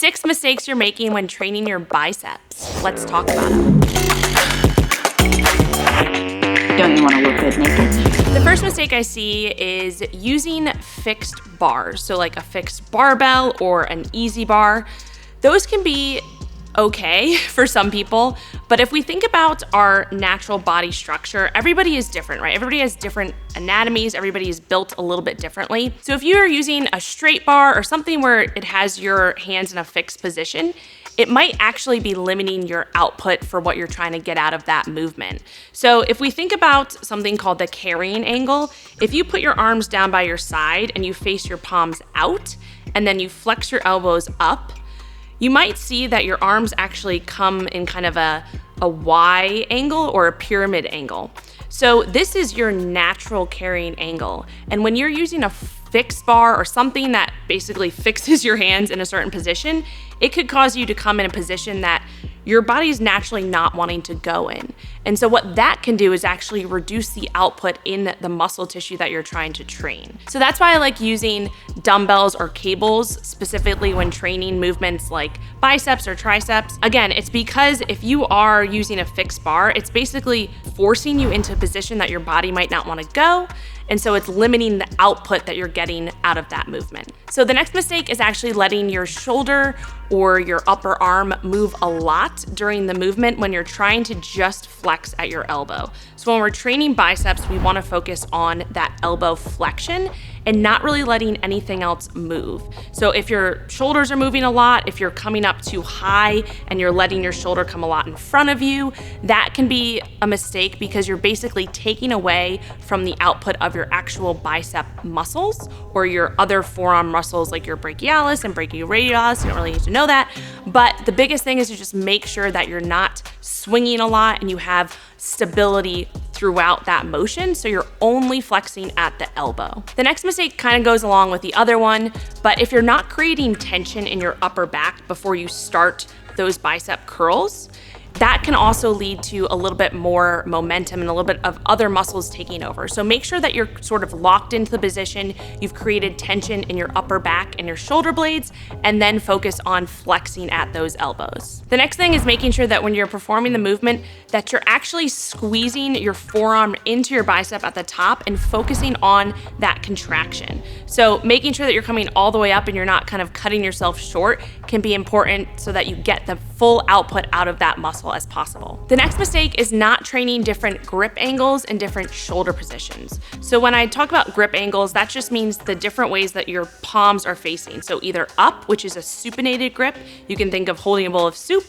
6 mistakes you're making when training your biceps. Let's talk about them. Don't you want to look good naked? The first mistake I see is using fixed bars. So like a fixed barbell or an easy bar. Those can be okay for some people, but if we think about our natural body structure, everybody is different, right? Everybody has different anatomies, everybody is built a little bit differently. So if you are using a straight bar or something where it has your hands in a fixed position, it might actually be limiting your output for what you're trying to get out of that movement. So if we think about something called the carrying angle, if you put your arms down by your side and you face your palms out, and then you flex your elbows up, you might see that your arms actually come in kind of a Y angle or a pyramid angle. So this is your natural carrying angle. And when you're using a fixed bar or something that basically fixes your hands in a certain position, it could cause you to come in a position that your body's naturally not wanting to go in. And so what that can do is actually reduce the output in the muscle tissue that you're trying to train. So that's why I like using dumbbells or cables, specifically when training movements like biceps or triceps. Again, it's because if you are using a fixed bar, it's basically forcing you into a position that your body might not want to go. And so it's limiting the output that you're getting out of that movement. So the next mistake is actually letting your shoulder or your upper arm move a lot during the movement when you're trying to just flex at your elbow. So when we're training biceps, we want to focus on that elbow flexion and not really letting anything else move. So if your shoulders are moving a lot, if you're coming up too high and you're letting your shoulder come a lot in front of you, that can be a mistake because you're basically taking away from the output of your actual bicep muscles or your other forearm muscles like your brachialis and brachioradialis. You don't really need to know that. But the biggest thing is to just make sure that you're not swinging a lot and you have stability throughout that motion, so you're only flexing at the elbow. The next mistake kind of goes along with the other one, but if you're not creating tension in your upper back before you start those bicep curls, that can also lead to a little bit more momentum and a little bit of other muscles taking over. So make sure that you're sort of locked into the position, you've created tension in your upper back and your shoulder blades, and then focus on flexing at those elbows. The next thing is making sure that when you're performing the movement, that you're actually squeezing your forearm into your bicep at the top and focusing on that contraction. So making sure that you're coming all the way up and you're not kind of cutting yourself short can be important so that you get the full output out of that muscle as possible. The next mistake is not training different grip angles and different shoulder positions. So when I talk about grip angles, that just means the different ways that your palms are facing. So either up, which is a supinated grip, you can think of holding a bowl of soup,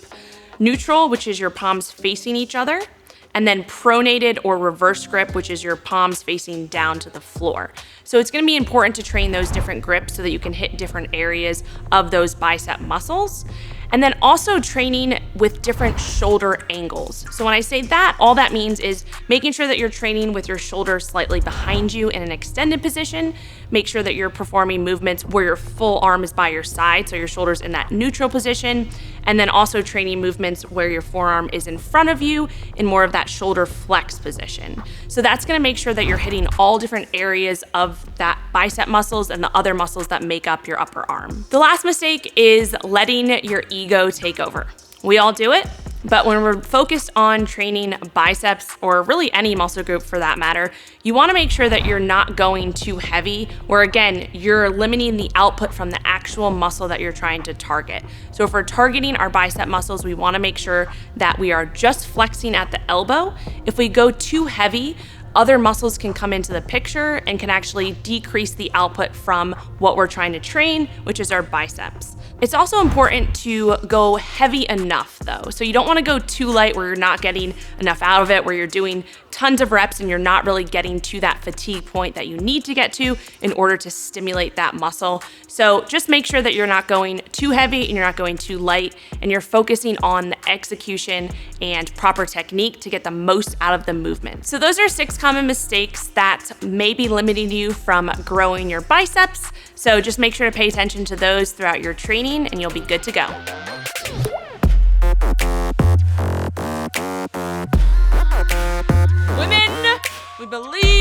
neutral, which is your palms facing each other, and then pronated or reverse grip, which is your palms facing down to the floor. So it's gonna be important to train those different grips so that you can hit different areas of those bicep muscles. And then also training with different shoulder angles. So when I say that, all that means is making sure that you're training with your shoulder slightly behind you in an extended position. Make sure that you're performing movements where your full arm is by your side, so your shoulder's in that neutral position. And then also training movements where your forearm is in front of you in more of that shoulder flex position. So that's gonna make sure that you're hitting all different areas of that bicep muscles and the other muscles that make up your upper arm. The last mistake is letting your ego take over. We all do it, but when we're focused on training biceps or really any muscle group for that matter, you wanna make sure that you're not going too heavy, where again, you're limiting the output from the actual muscle that you're trying to target. So if we're targeting our bicep muscles, we wanna make sure that we are just flexing at the elbow. If we go too heavy, other muscles can come into the picture and can actually decrease the output from what we're trying to train, which is our biceps. It's also important to go heavy enough though. So you don't wanna go too light where you're not getting enough out of it, where you're doing tons of reps and you're not really getting to that fatigue point that you need to get to in order to stimulate that muscle. So just make sure that you're not going too heavy and you're not going too light, and you're focusing on the execution and proper technique to get the most out of the movement. So those are 6 common mistakes that may be limiting you from growing your biceps. So just make sure to pay attention to those throughout your training and you'll be good to go. Women, we believe